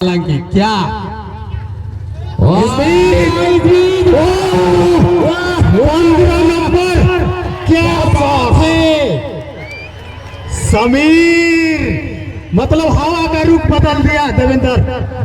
हालांकि क्या नंबर क्या बात है समीर, मतलब हवा का रूप बदल दिया देवेंद्र।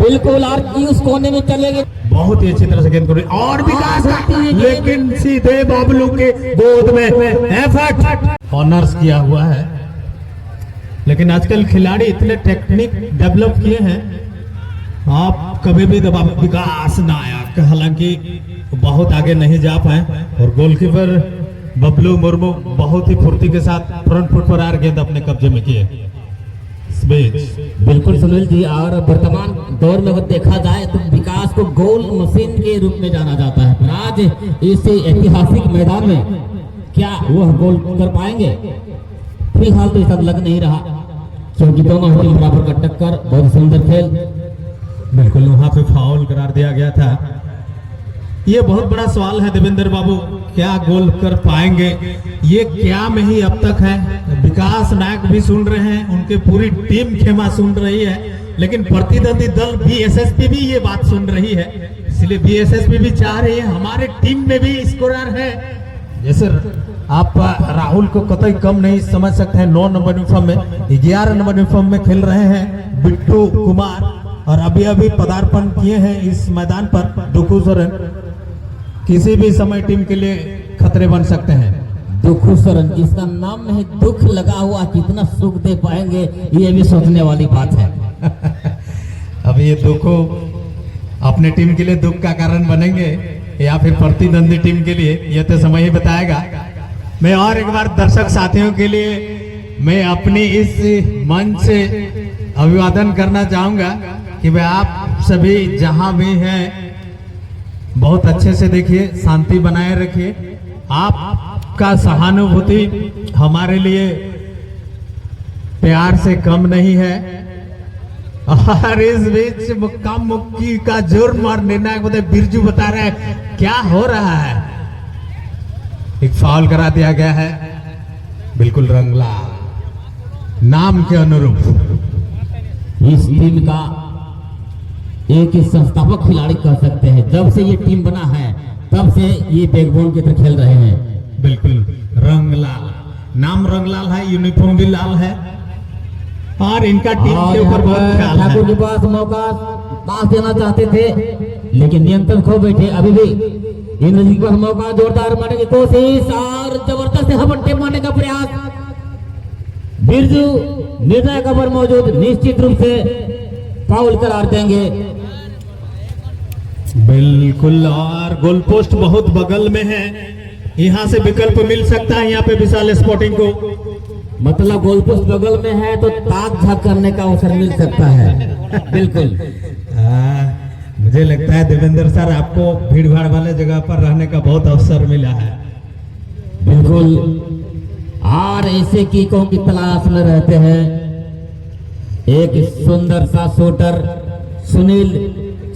बिल्कुल और उस कोने में चले गए, बहुत ही अच्छी तरह से गेंद कर और विकास, लेकिन सीधे बाबलू के गोद में एफर्ट ऑनर्स किया हुआ है। लेकिन आजकल खिलाड़ी इतने टेक्निक डेवलप किए हैं, आप कभी भी दबाव विकास नायक हालांकि बहुत आगे नहीं जा पाए और गोलकीपर बबलू मुर्मू बहुत ही फुर्ती के साथ फ्रंट फुट पर आर गेंद अपने कब्जे में किए। बिल्कुल सुनील जी, और वर्तमान दौर में अगर देखा जाए तो विकास को गोल मशीन के रूप में जाना जाता है, पर आज इस ऐतिहासिक मैदान में क्या वह गोल कर पाएंगे? फिलहाल तो ऐसा लग नहीं रहा, क्योंकि दोनों टीम बराबर का टक्कर, बहुत सुंदर खेल। बिल्कुल वहां पे फाउल करार दिया गया था। ये बहुत बड़ा सवाल है देवेंद्र बाबू, क्या गोल कर पाएंगे? ये क्या में ही अब तक है। विकास नायक भी सुन रहे हैं, उनके पूरी टीम खेमा सुन रही है, लेकिन प्रतिद्वंदी दल बीएसएसपी भी ये बात सुन रही है, इसलिए बीएसएसपी भी चाह रही है हमारे टीम में भी स्कोरर है। जैसे आप राहुल को कतई कम नहीं समझ सकते हैं, 9 नंबर यूनिफॉर्म में, 11 नंबर यूनिफॉर्म में खेल रहे हैं बिट्टू कुमार, और अभी पदार्पण किए हैं इस मैदान पर दुखू सोरेन। किसी भी समय टीम के लिए खतरे बन सकते हैं। दुखू सोरेन, जिसका नाम में है दुख लगा हुआ, कितना सुख दे पाएंगे ये भी सोचने वाली बात है। अब ये दुखू अपने टीम के लिए दुख का कारण बनेंगे या फिर प्रतिद्वंदी टीम के लिए, यह तो समय ही बताएगा। मैं और एक बार दर्शक साथियों के लिए मैं अपनी इस मंच से अभिवादन करना चाहूंगा कि भाई आप सभी जहां भी हैं बहुत अच्छे से देखिए, शांति बनाए रखिए। आपका सहानुभूति हमारे लिए प्यार से कम नहीं है। और इस बीच मुक्का मुक्की का जुर्म और निर्णायक बिरजू बता रहे हैं क्या हो रहा है। एक फाउल करा दिया गया है, बिल्कुल रंगलाल नाम के अनुरूप। इस टीम का एक संस्थापक खिलाड़ी कह सकते हैं, जब से ये टीम बना है तब से ये बैकबोन की तरह खेल रहे हैं। बिल्कुल रंगलाल, नाम रंगलाल है, यूनिफॉर्म भी लाल है, और इनका टीम के ऊपर बहुत ख्याल है। ठाकुर के पास मौका पास देना चाहते थे, लेकिन नियंत्रण खो बैठे। अभी भी इंद्रजीत के पास मौका, जोरदार मारने की कोशिश और जबरदस्त हवट्टे मारने का प्रयास। बिरजू निर्णायक पर मौजूद, निश्चित रूप से फाउल करार देंगे। बिल्कुल, और गोल पोस्ट बहुत बगल में है, यहाँ से विकल्प मिल सकता है यहाँ पे विशाल स्पोर्टिंग को। मतलब गोल पोस्ट बगल में है तो ताक झाक करने का अवसर मिल सकता है। बिल्कुल मुझे लगता है देवेंद्र सर आपको भीड़ भाड़ वाले जगह पर रहने का बहुत अवसर मिला है। बिल्कुल, और ऐसे कीकों की तलाश में रहते हैं। एक सुंदर सा शूटर सुनील,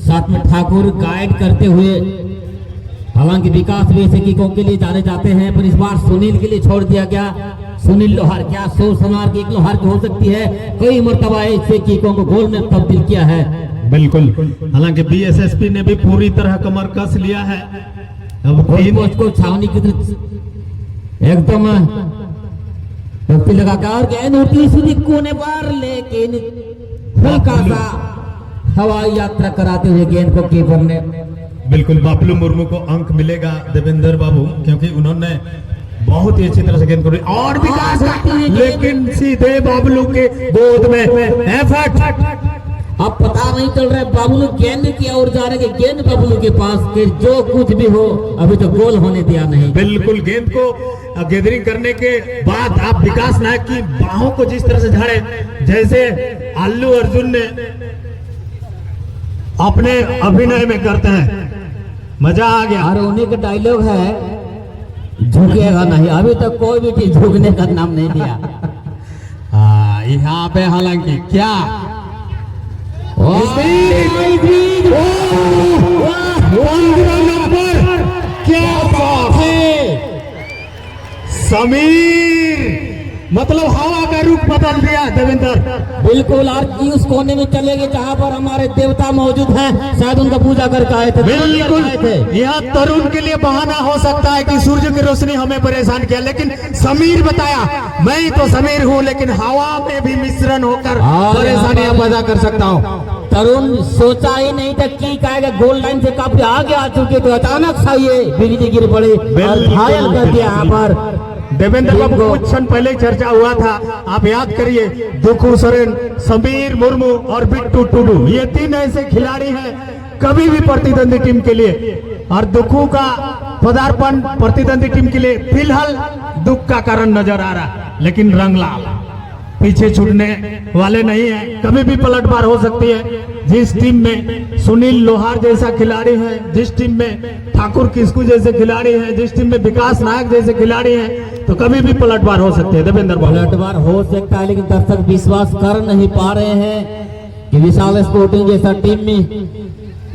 साथ में ठाकुर गाइड करते हुए। हालांकि विकास भी ऐसे कीकों के लिए जाने जाते हैं, पर इस बार सुनील के लिए छोड़ दिया गया। सुनील लोहार, क्या सोच समार की एक लोहार की हो सकती है, कई मर्तबा ऐसे कीकों को गोल में तब्दील किया है। बिल्कुल, हालांकि बीएसएसपी ने भी पूरी तरह कमर कस लिया है। अब को छावनी की तरफ एकदम टोपी लगाकर गेंद उड़ती सीधी कोने पर, लेकिन हल्का सा हवाई यात्रा कराते हुए गेंद को कीपर ने। बिल्कुल, बबलू मुर्मू को अंक मिलेगा देवेंद्र बाबू, क्योंकि उन्होंने बहुत ही अच्छी तरह से गेंद को और विकास, लेकिन सीधे बबलू के गोद में एफर्ट। अब पता नहीं चल रहा है बबलू गेंद की ओर जा रहे, गेंद बबलू के पास के, जो कुछ भी हो अभी तो गोल होने दिया नहीं। बिल्कुल, गेंद को गैदरिंग करने के बाद आप विकास नायक की बाहों को जिस तरह से झाड़े, जैसे अल्लू अर्जुन ने अपने अभिनय में करते हैं, मजा आ गया। और उन्हीं का डायलॉग है, झुकेगा नहीं। अभी तक कोई भी चीज झुकने का नाम नहीं लिया। यहाँ पे हालांकि क्या नंबर क्या बात है समीर, मतलब हवा का रुख बदल दिया देवेंद्र। बिल्कुल, और उस कोने में चले गए जहाँ पर हमारे देवता मौजूद हैं, शायद उनका पूजा करके आए थे। बिल्कुल, यह तरुण के लिए बहाना हो सकता है कि सूर्य की रोशनी हमें परेशान किया, लेकिन समीर बताया मैं तो समीर हूँ, लेकिन हवा में भी मिश्रण होकर परेशानियां पैदा कर सकता हूँ। तरुण सोचा ही नहीं था कि कहेगा गोल लाइन से काफी आगे आ चुके, तो अचानक सा ये बिजली गिर पड़ी और घायल कर दिया यहाँ पर देवेंद्र बाबू। कुछ क्षण पहले चर्चा हुआ था, आप याद करिए, दुखू सोरेन, समीर मुर्मू और बिट्टू टुडू, ये 3 ऐसे खिलाड़ी हैं कभी भी प्रतिद्वंदी टीम के लिए, और दुखू का पदार्पण प्रतिद्वंदी टीम के लिए फिलहाल दुख का कारण नजर आ रहा, लेकिन रंगलाल पीछे छूटने वाले नहीं है, कभी भी पलटवार हो सकती है। जिस टीम में सुनील लोहार जैसा खिलाड़ी है, जिस टीम में ठाकुर किस्कू जैसे खिलाड़ी है, जिस टीम में विकास नायक जैसे खिलाड़ी हैं, तो कभी भी पलटवार हो सकती है। देवेंद्र बाबू, पलटवार हो सकता है, लेकिन दर्शक विश्वास कर नहीं पा रहे हैं कि विशाल स्पोर्टिंग जैसा टीम में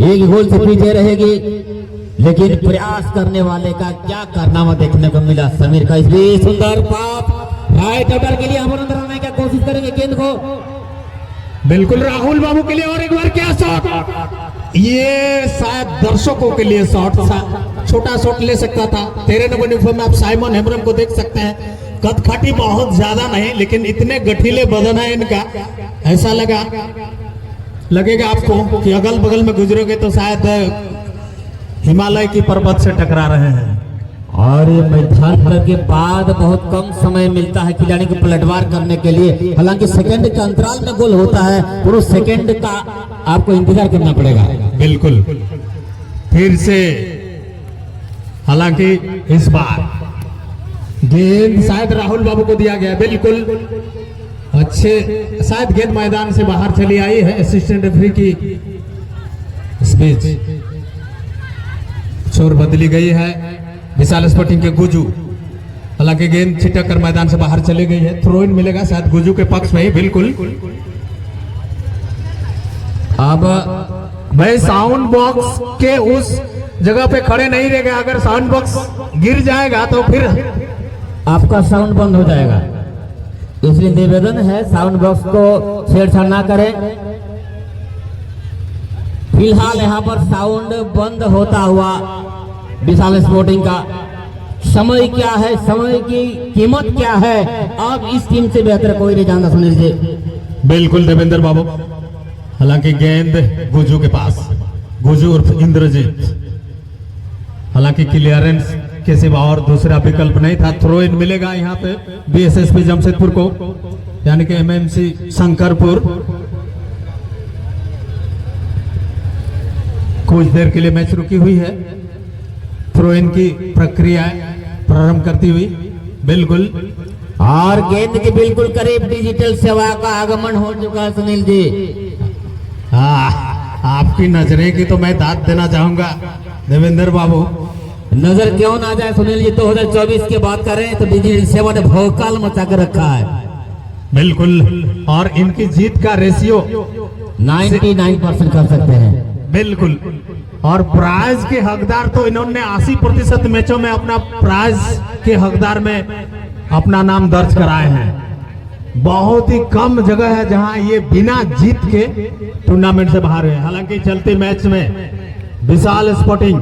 एक गोल से पीछे रहेगी, लेकिन प्रयास करने वाले का क्या कारनामा देखने को मिला। समीर का इसलिए सुंदर पाप राइट ऑर्डर के लिए हम अंदर आने की कोशिश करेंगे गेंद को। बिल्कुल राहुल बाबू के लिए और एक बार क्या शॉट, ये शायद दर्शकों के लिए शॉट, छोटा शॉट ले सकता था। 13 नंबर यूनिफॉर्म में आप साइमन हेम्ब्रम को देख सकते हैं, कदकाठी बहुत ज्यादा नहीं, लेकिन इतने गठीले बदन है इनका, ऐसा लगेगा आपको कि अगल बगल में गुजरोगे तो शायद हिमालय की पर्वत से टकरा रहे हैं। और ये मैदान के बाद बहुत कम समय मिलता है खिलाड़ी को पलटवार करने के लिए, हालांकि सेकंड के अंतराल में गोल होता है, पूरे सेकंड का आपको इंतजार करना पड़ेगा। बिल्कुल, फिर से हालांकि इस बार गेंद शायद राहुल बाबू को दिया गया, बिल्कुल अच्छे, शायद गेंद मैदान से बाहर चली आई है। असिस्टेंट रेफरी की स्पीच छोर बदली गई है, विशाल स्पोर्टिंग के गुजू, हालांकि गेंद छिटक कर मैदान से बाहर चली गई है। थ्रो इन मिलेगा शायद गुजू के पक्ष में ही। बिल्कुल, अब भाई साउंड बॉक्स के उस जगह पे खड़े नहीं रह गए, अगर साउंड बॉक्स गिर जाएगा तो फिर आपका साउंड बंद हो जाएगा, इसलिए निवेदन है साउंड बॉक्स को छेड़छाड़ ना करें। फिलहाल यहाँ पर साउंड बंद होता हुआ विशाल स्पोर्टिंग का समय क्या है, समय की कीमत क्या है, अब इस टीम से बेहतर कोई नहीं जानता सुनील जी। बिल्कुल देवेंद्र बाबू, हालांकि गेंद गुजू के पास, गुजू उर्फ इंद्रजीत, हालांकि क्लियरेंस के सिवा और दूसरा विकल्प नहीं था। थ्रो इन मिलेगा यहाँ पे बीएसएसपी जमशेदपुर को, यानी कि एमएमसी शंकरपुर। कुछ देर के लिए मैच रुकी हुई है, थ्रो इन की प्रक्रिया प्रारंभ करती हुई। बिल्कुल, और गेंद के बिल्कुल करीब डिजिटल सेवा का आगमन हो चुका है सुनील जी। आपकी नजरें की तो मैं दाद देना चाहूंगा देवेंद्र बाबू। नजर क्यों ना जाए सुनील जी, 2024 की बात करें तो डिजिटल सेवा ने भौकाल मचा कर रखा है। बिल्कुल, और इनकी जीत का रेशियो 99% कर सकते हैं। बिल्कुल, और प्राइज के हकदार तो इन्होंने 80% मैचों में अपना प्राइज के हकदार में अपना नाम दर्ज कराए हैं। बहुत ही कम जगह है जहां ये बिना जीत के टूर्नामेंट से बाहर है। हालांकि चलते मैच में विशाल स्पोर्टिंग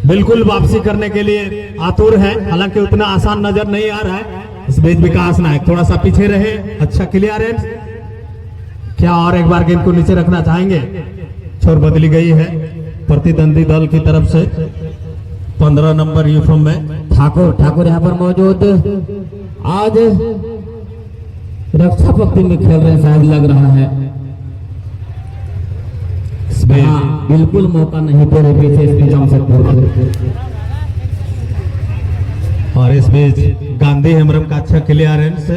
बिल्कुल वापसी करने के लिए आतुर है, हालांकि उतना आसान नजर नहीं आ रहा है। इस बीच विकास नायक थोड़ा सा पीछे रहे, अच्छा क्लियरेंस, क्या और एक बार गेंद को नीचे रखना चाहेंगे। छोर बदली गई है प्रतिद्वंदी दल की तरफ से। 15 नंबर यूनिफॉर्म में ठाकुर यहाँ पर मौजूद, आज रक्षा पक्ति में खेल रहे शायद लग रहा है। बिल्कुल मौका नहीं दे रहे पीछे जमशेदपुर। और इस बीच गांधी हेम्ब्रम का अच्छा क्लियरेंस,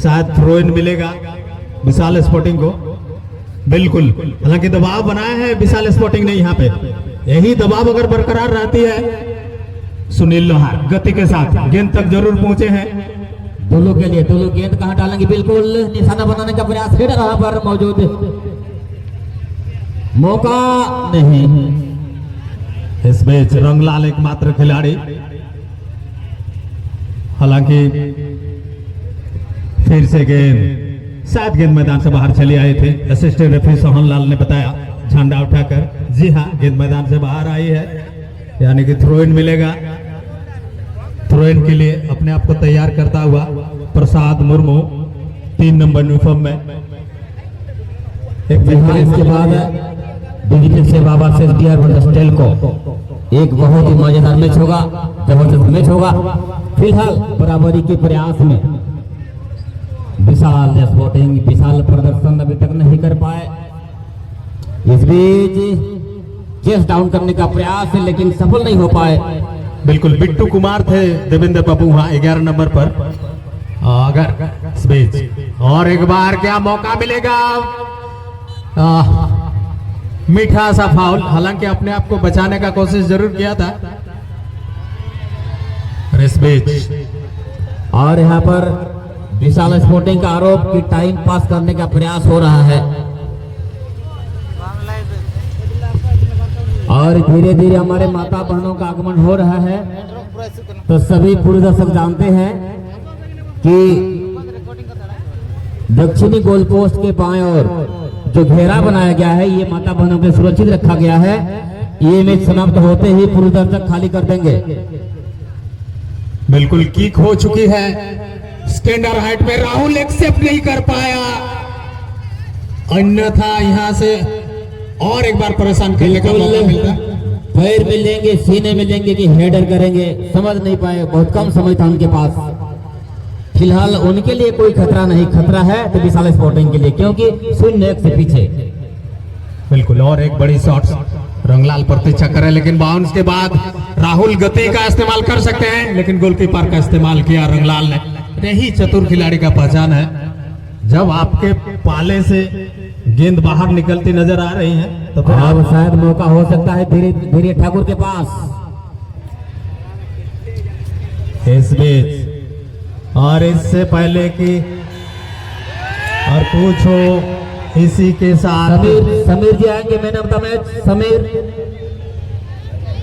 शायद थ्रो इन मिलेगा विशाल स्पोर्टिंग को। बिल्कुल, हालांकि दबाव बनाया है विशाल स्पोर्टिंग ने यहाँ पे, यही दबाव अगर बरकरार रहती है सुनील लोहार गति के साथ गेंद तक जरूर पहुंचे हैं। दोनों के लिए दोनों गेंद कहां डालेंगे, बिल्कुल निशाना बनाने का प्रयास फिर रहा पर मौजूद, मौका नहीं। इस बीच रंगलाल एकमात्र खिलाड़ी, हालांकि फिर से गेंद, शायद गेंद मैदान से बाहर चले आए थे। असिस्टेंट रेफरी सोहन लाल ने बताया झंडा उठाकर। जी हाँ, गेंद मैदान से बाहर आई है, यानी कि थ्रो इन मिलेगा। थ्रो इन के लिए अपने आप को तैयार करता हुआ प्रसाद मुर्मू 3 नंबर यूनिफॉर्म में। इसके बाद डिजिटल से बाबा से स्टेल को एक बहुत ही मजेदार मैच होगा, जबरदस्त मैच होगा। फिलहाल बराबरी के प्रयास में विशाल स्पोर्टिंग विशाल प्रदर्शन अभी तक नहीं कर पाए। इस बीच चेस डाउन करने का प्रयास है लेकिन सफल नहीं हो पाए। बिल्कुल बिट्टू कुमार थे देवेंद्र बाबू वहां 11 नंबर पर। अगर इस बीच और एक बार क्या मौका मिलेगा, मीठा सा फाउल, हालांकि अपने आप को बचाने का कोशिश जरूर किया था। इस बीच और यहाँ पर विशाल स्पोर्टिंग का आरोप कि टाइम पास करने का प्रयास हो रहा है और धीरे धीरे हमारे माता बहनों का आगमन हो रहा है। तो सभी पूर्व दर्शक जानते हैं कि दक्षिणी गोल पोस्ट के बाएं ओर जो घेरा बनाया गया है ये माता बहनों के सुरक्षित रखा गया है। ये मैच समाप्त होते ही पूर्व दर्शक खाली कर देंगे। बिल्कुल किक हो चुकी है, स्टैंडर्ड हाइट में राहुल एक्सेप्ट नहीं कर पाया, अन्यथा यहां से और एक बार परेशान करने का मौका मिलता। पैर मिलेंगे, सीने मिलेंगे कि हेडर करेंगे, समझ नहीं पाए, बहुत कम समय था उनके पास। फिलहाल उनके लिए कोई खतरा नहीं, खतरा है तो विशाल स्पोर्टिंग के लिए, क्योंकि 0-1 से पीछे। बिल्कुल, और एक बड़ी शॉट रंगलाल प्रतीक्षा करे, लेकिन बाउंस के बाद राहुल गति का इस्तेमाल कर सकते हैं, लेकिन गोलकीपर का इस्तेमाल किया रंगलाल ने। यही चतुर खिलाड़ी का पहचान है, जब आपके पाले से गेंद बाहर निकलती नजर आ रही है तो फिर अब शायद मौका हो सकता है धीरे धीरे ठाकुर के पास। इस बीच और इससे पहले कि और पूछो इसी के साथ समीर जी आएंगे man of the match. Sameer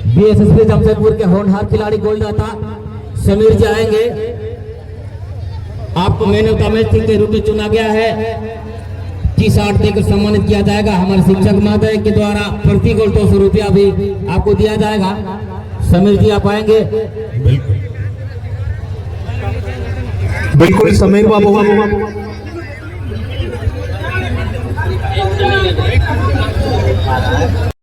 BSSP Jamshedpur के होनहार खिलाड़ी गोलदाता समीर जी आएंगे। आपको मैन ऑफ द मैच के रूप में चुना गया है। टी-शर्ट देकर सम्मानित किया जाएगा। हमारे शिक्षक महोदय के द्वारा प्रति गोल 200 रुपया भी आपको दिया जाएगा। समीर जी आप आएंगे। बिल्कुल बिल्कुल समीर बाबू